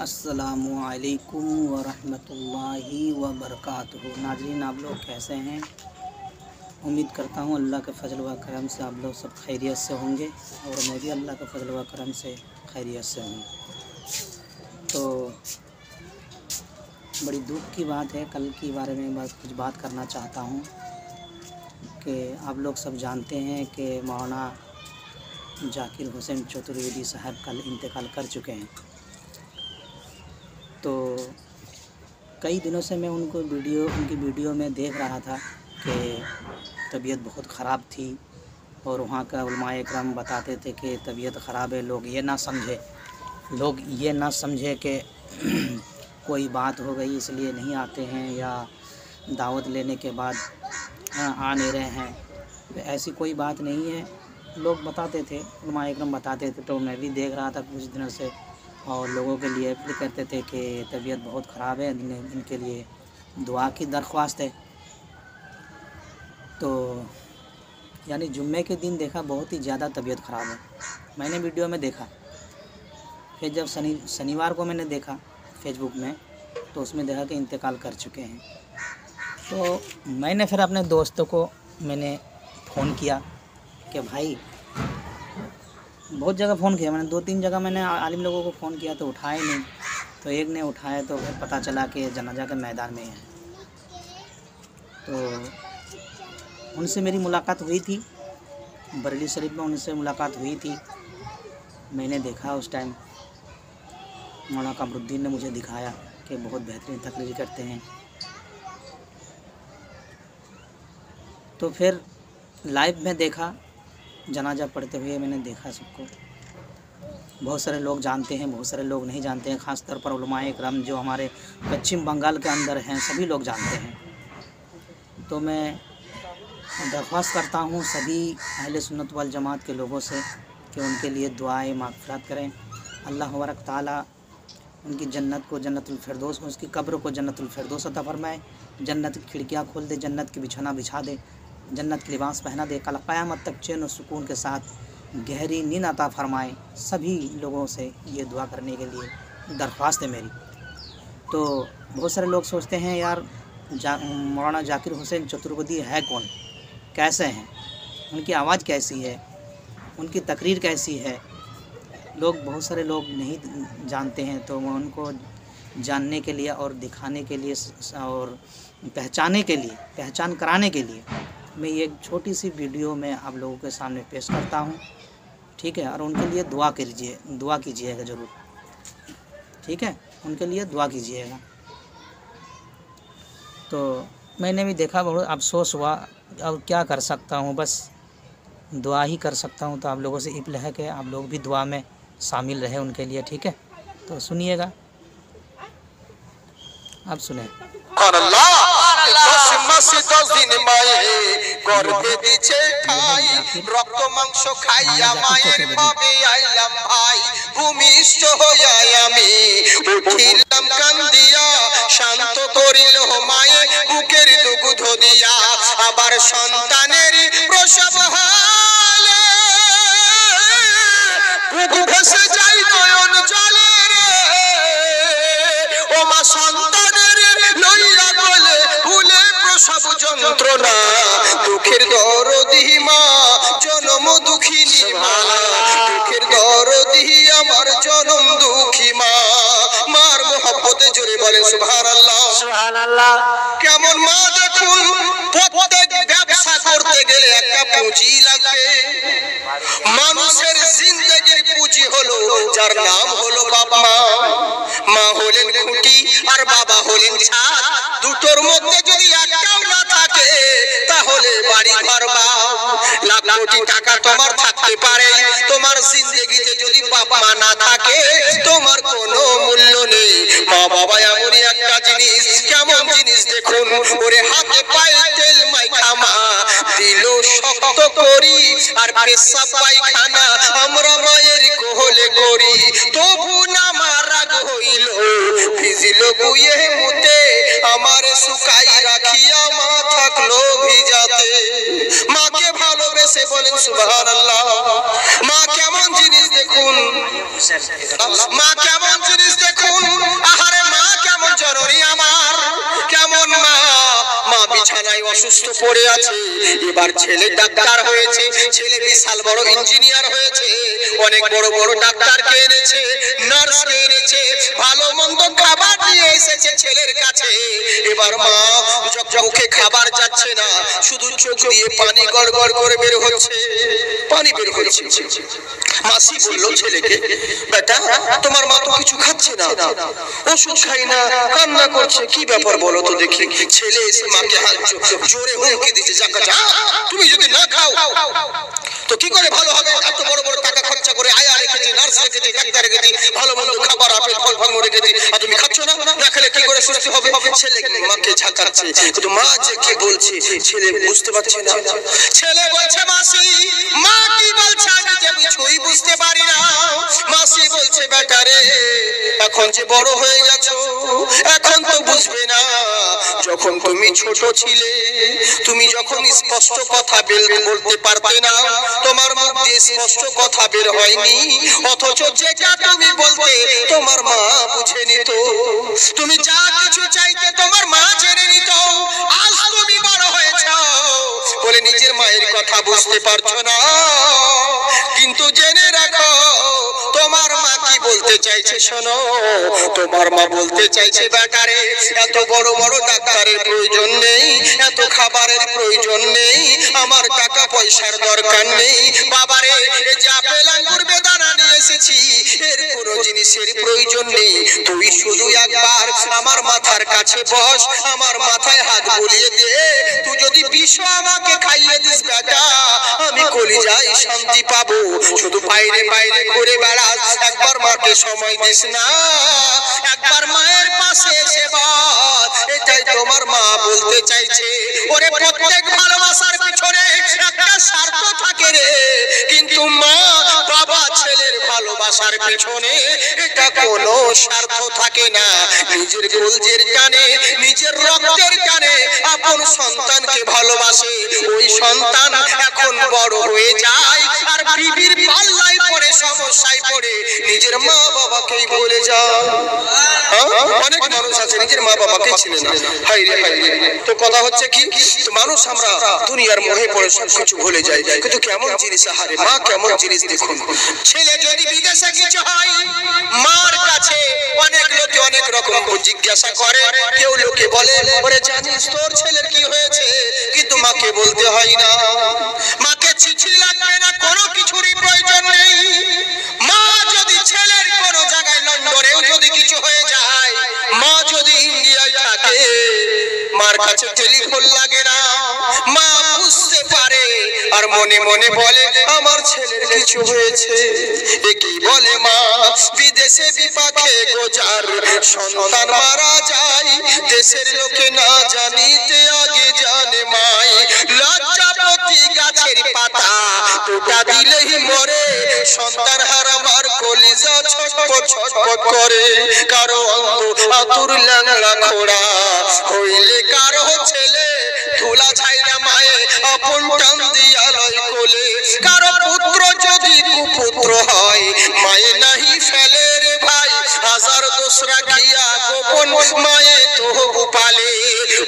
अस्सलामुअलैकुम वरहमतुल्लाहि वबरकातुहू। नाज़रीन, आप लोग कैसे हैं? उम्मीद करता हूँ अल्लाह के फजल व करम से आप लोग सब खैरियत से होंगे और मैं भी अल्लाह के फजल व करम से खैरियत से हूँ। तो बड़ी दुख की बात है, कल के बारे में बस कुछ बात करना चाहता हूँ कि आप लोग सब जानते हैं कि मौलाना जाकिर हुसैन चतुर्वेदी साहब कल इंतकाल कर चुके हैं। तो कई दिनों से मैं उनकी वीडियो में देख रहा था कि तबीयत बहुत ख़राब थी और वहाँ का उलमाए इकराम बताते थे कि तबीयत ख़राब है। लोग ये ना समझे कि कोई बात हो गई इसलिए नहीं आते हैं या दावत लेने के बाद आ नहीं रहे हैं। तो ऐसी कोई बात नहीं है, लोग बताते थे, उलमाए इकराम बताते थे। तो मैं भी देख रहा था कुछ दिनों से और लोगों के लिए अपील करते थे कि तबीयत बहुत ख़राब है, इनके लिए दुआ की दरख्वास्त है। तो यानी जुम्मे के दिन देखा बहुत ही ज़्यादा तबीयत ख़राब है, मैंने वीडियो में देखा। फिर जब शनिवार को मैंने देखा फेसबुक में तो उसमें देखा कि इंतकाल कर चुके हैं। तो मैंने फिर अपने दोस्तों को मैंने फ़ोन किया कि भाई, बहुत जगह फ़ोन किया मैंने, 2-3 जगह मैंने आलिम लोगों को फ़ोन किया तो उठाए नहीं। तो एक ने उठाया तो फिर पता चला कि जनाजा के मैदान में है। तो उनसे मेरी मुलाकात हुई थी, बरेली शरीफ में उनसे मुलाकात हुई थी। मैंने देखा उस टाइम मौलाना कमरुद्दीन ने मुझे दिखाया कि बहुत बेहतरीन तकरीर करते हैं। तो फिर लाइव में देखा, जनाजा पढ़ते हुए मैंने देखा सबको। बहुत सारे लोग जानते हैं, बहुत सारे लोग नहीं जानते हैं, ख़ास तौर पर उलमाए इकराम जो हमारे पश्चिम बंगाल के अंदर हैं सभी लोग जानते हैं। तो मैं दरख्वास्त करता हूँ सभी अहले सुन्नत वल जमात के लोगों से कि उनके लिए दुआएं माग़फ़िरत करें। अल्लाह तबारक ताला उनकी जन्नत को जन्नतुल फिरदौस, उसकी कब्र को जन्नतुल फिरदौस अता फरमाए, जन्नत की खिड़कियाँ खोल दे, जन्नत की बिछाना बिछा दे, जन्नत के लिबास पहना दे, कल क़यामत तक चैन और सुकून के साथ गहरी नींद अता फरमाए। सभी लोगों से ये दुआ करने के लिए दरख्वास्त है मेरी। तो बहुत सारे लोग सोचते हैं यार मौलाना जाकिर हुसैन चतुर्वेदी है कौन, कैसे हैं, उनकी आवाज़ कैसी है, उनकी तकरीर कैसी है। बहुत सारे लोग नहीं जानते हैं। तो मैं उनको जानने के लिए और दिखाने के लिए और पहचान कराने के लिए मैं ये एक छोटी सी वीडियो में आप लोगों के सामने पेश करता हूँ, ठीक है। और उनके लिए दुआ कीजिएगा ज़रूर, ठीक है, उनके लिए दुआ कीजिएगा। तो मैंने भी देखा, बहुत अफसोस हुआ। अब क्या कर सकता हूँ, बस दुआ ही कर सकता हूँ। तो आप लोगों से अपील है कि आप लोग भी दुआ में शामिल रहे उनके लिए, ठीक है। तो सुनिएगा, आप सुने। রক্ত মাংস খাইয়া মায়ের পাবে আইলাম ভাই, ভূমিষ্ঠ হইয়া আমি উঠিলাম কান্দিয়া, শান্ত করিল মায়ে বুকের দুগ্ধ দিয়া, আবার সন্তানের প্রসব হলে বুক ভেসে যাই নয়ন জলে রে, ও মা সন্তানের লইয়া বলে ভুলে প্রসব যন্ত্রণা, দুঃখের দরদি মা জনম দুঃখিনী মা, দুঃখের দরদি আমার জনম দুঃখী মা। মার মোহাব্বতে জোরে বলেন সুবহানাল্লাহ, সুবহানাল্লাহ। কেমন মা দেখুন, প্রত্যেক ব্যবসা করতে গেলে একটা পুঁজি লাগবে। মানুষের জিন্দেগির পুঁজি হলো যার নাম হলো বাবা মা। মা হলেন খুঁটি আর বাবা হলেন ছাদ, দুটোর মধ্যে যদি একটাও না থাকে তাহলে বাড়ি ঘর লাখ কোটি টাকা তোমার থাকতে পারে, তোমার জিন্দেগিতে যদি বাবা মা না থাকে তোমার কোনো মূল্য নেই। মা বাবা এমনই একটা জিনিস, কেমন জিনিস দেখুন, ওরে হাতে পায়ে তেল মাইখা মা দিল শক্ত করি, আর পেশাব পায়খানা আমরা মায়ের কোলে করি, তবু না মা রাগ হইল ভিজিল গুয়ে মুতে, আমার শুকাই রাখিয়া মা থাকলো ভিজাতে। মাকে ভালোবেসে বলেন সুবহানাল্লাহ। মা কেমন জিনিস দেখুন, মা কেমন জিনিস দেখুন, অসুস্থ পড়ে আছে। এবার ছেলে ডাক্তার হয়েছে, ছেলে বিশাল বড় ইঞ্জিনিয়ার হয়েছে, অনেক বড় বড় ডাক্তারকে এনেছে, নার্সকে এনেছে, ভালো মন্দ খাবার নিয়ে এসেছে ছেলের কাছে। এবার মা মুখে খাবার যাচ্ছে না, শুধু চোখ দিয়ে পানি গড় গড় করে বের হচ্ছে, পানি বের হচ্ছে। মাসি বলল ছেলেকে, বেটা তোমার মা তো কিছু খাচ্ছে না, ওষুধ খাই না, কান্না করছে, কি ব্যাপার বলো তো দেখি। ছেলে এসে মাকে হাত জোরে হুমকি দিচ্ছে, যা তুমি যদি না খাও তো কি করে ভালো হবে? এত বড় বড় টাকা খরচা করে আয়া রেখেছি, নার্স রেখেছি, ডাক্তার রেখেছি, ভালো মন্দ খাবার আপেল ফল ফল রেখেছি, আর তুমি খাচ্ছ না? না খেলে কি করে সুস্থ হবে? ছেলে মাকে ঝাঁকাচ্ছে, কিন্তু মা যে কি বলছে ছেলে বুঝতে পারছে না। ছেলে বলছে, মাসি মা কি বলছে আমি যে কিছুই বুঝতে পারি না। মাসি বলছে, বেটা রে এখন যে বড় হয়ে গেছো, এখন তো বুঝবে না। যখন তুমি ছোট ছিলে, তুমি যখন স্পষ্ট কথা বলতে পারতে না, তোমার মুখ দিয়ে স্পষ্ট কথা বের হয়নি, অথচ যেটা তুমি বলতে তোমার মা বুঝে নিত। তুমি যা কিছু চাইতে তোমার মা জেনে নিত। আজ তুমি বড় হয়েছ বলে নিজের মায়ের কথা বুঝতে পারছো না, কিন্তু জেনে রাখো তোমার মা কি বলতে চাইছে শোনো। তোমার মা বলতে চাইছে, বেটারে এত বড় বড় ডাক্তারের প্রয়োজন নেই, এত খাবারের প্রয়োজন নেই, আমার টাকা পয়সার দরকার নেই। বাবারে এই যে আপেল আঙ্গুর বেদানা নিয়ে এসেছি, এর কোনো জিনিসের প্রয়োজন নেই। তুই শুধু একবার আমার মাথার কাছে বস, আমার মাথায় হাত বুলিয়ে দে। তুই যদি বিষ আমাকে খাইয়ে দিস বেটা, আমি কলিজায় শান্তি পাবো। শুধু বাইরে বাইরে ঘুরে বেড়াস, একবার মাকে সময় দিস না, একবার মায়ের পাশে এসে বল। এটাই তোমার মা বলতে চাইছে। ওরে প্রত্যেক ভালোবাসার পিছনে একটা স্বার্থ থাকে রে, কিন্তু মা বাবা ছেলের ভালোবাসার পিছনে এটা কোনো স্বার্থ থাকে না। নিজের কলজের টানে, নিজের রক্তের টানে আপন সন্তানকে ভালোবাসে, ওই সন্তান এখন বড় হয়ে যায় আর বিবির পাল্লায় পড়ে, সমস্যায় পড়ে নিজের মা বাবাকেই ভুলে যায়। অনেক মানুষ আছে নিজের মা বাবাকেই ছিলেন না। হাই রে হাই রে। তো কথা হচ্ছে কি, মানুষ আমরা দুনিয়ার মোহে পড়ে সবকিছু ভুলে যাই, কিন্তু কেমন জিনিস, আহারে মা কেমন জিনিস দেখুন। ছেলে যদি বিদেশে কিছু হয়, মার কাছে অনেক লোকে অনেক রকম জিজ্ঞাসা করে। কেউ লোকে বলে, ওরে জানিস তোর ছেলের কি হয়েছে, কিন্তু মাকে বলতে হয় না। মাকে চিঠি লাগবে না, কোনো কিছুরই প্রয়োজন নেই। মা যদি ছেলের কোনো জায়গায় লন্ডনেও যদি কিছু হয়ে যায়, মা যদি ইন্ডিয়ায় থাকে, মার কাছে টেলিফোন লাগে না। মা বুঝতে পারে আর মনে মনে বলে আমার ছেলের কিছু হয়েছে। একই বলে মা, বিদেশে বিপাকে গোজার সন্তান মারা যায়, দেশের লোকে না জানিতে আগে জানে মাই। লজ্জাপতি গাছের পাতা টোটা দিলেই মরে, সন্তান হারা মার কলিজা ছটপট ছটপট করে। কারো অন্ধ আতুর ল্যাংড়া খোড়া হইলে কারো ছেলে ধুলা ছাইরা মায়ে আপন টান দিয়া লয় কোলে। কারো পুত্র যদি কুপুত্র হয়, মায়ে নাহি ফেলে রে ভাই, হাজার দোষ রাখিয়া গোপন মায়ে তবু পালে।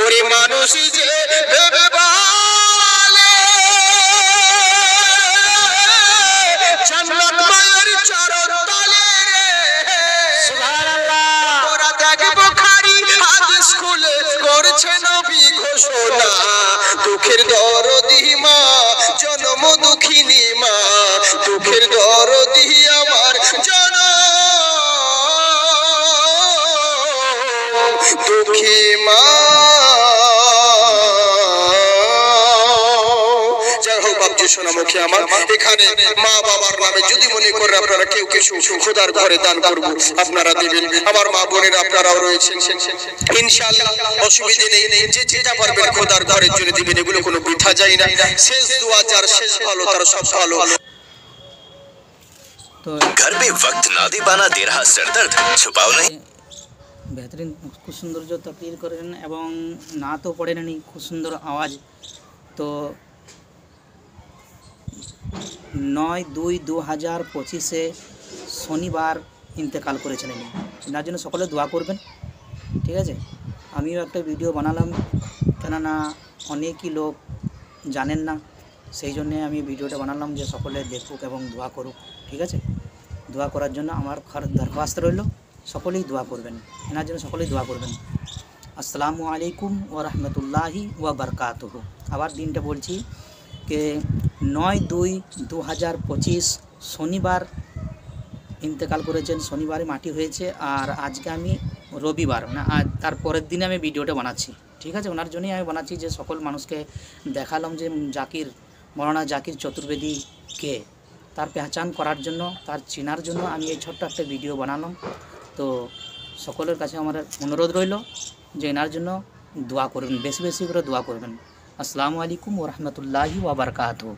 ওরে মানুষই যে ভেবে বলে জান্নাত মায়ের চরণ তলে রে। সুবহানাল্লাহ। ওরা দেখে বুখারী হাদিস খুলে করছে নবী ঘোষণা, দুঃখের দরদি মা জন্ম দুঃখিনী মা, দুঃখের দরদি আমার জন্ম দুঃখী মা। যাই হোক বাপজি সোনামুখী আমার, এখানে মা বাবার নামে যদি মনে করেন আপনারা কেউ কিছু খোদার ঘরে দান করব, আপনারা দিবেন। আমার মা বোনেরা আপনারাও রয়েছেন, ইনশাআল্লাহ অসুবিধে নেই। যে যেটা পারবেন খোদার ঘরের জন্য দিবেন, এগুলো কোনো বৃথা যায় না। শেষ দোয়া যার শেষ ভালো তার সব ভালো। তো घर पे वक्त ना दे पाना दे रहा सरदर्द छुपाओ नहीं। বেহতরিন খুব সৌন্দর্য তকরির করেন এবং না তো পড়েনি, খুব সুন্দর আওয়াজ। তো 9/2/2025 শনিবার ইন্তেকাল করেছিলেন। যার জন্য সকলে দোয়া করবেন, ঠিক আছে। আমিও একটা ভিডিও বানালাম, কেননা অনেকই লোক জানেন না, সেই জন্যে আমি ভিডিওটা বানালাম যে সকলে দেখুক এবং দোয়া করুক। ঠিক আছে, দোয়া করার জন্য আমার দরখাস্ত রইল, সকলেই দোয়া করবেন, এনার জন্য সকলেই দোয়া করবেন। আসসালামু আলাইকুম ওয়া রাহমাতুল্লাহি ওয়া বারাকাতুহু। আবার দিনটা বলছি যে 9/2/2025 শনিবার ইন্তেকাল করেছেন, শনিবারে মাটি হয়েছে। আর আজকে আমি রবিবার, মানে আজ তার পরের দিনে আমি ভিডিওটা বানাচ্ছি। ঠিক আছে, ওনার জন্যই আমি বানাচ্ছি যে সকল মানুষকে দেখালাম যে মৌলানা জাকির চতুর্বেদী কে, তার পেহচান করার জন্য, তার চেনার জন্য আমি এই ছোট্ট একটা ভিডিও বানালাম। তো সকলের কাছে আমার অনুরোধ রইল যে এনার জন্য দোয়া করবেন, বেশি বেশি করে দোয়া করবেন। আসসালামু আলাইকুম ওয়া রাহমাতুল্লাহি ওয়া বারাকাতুহু।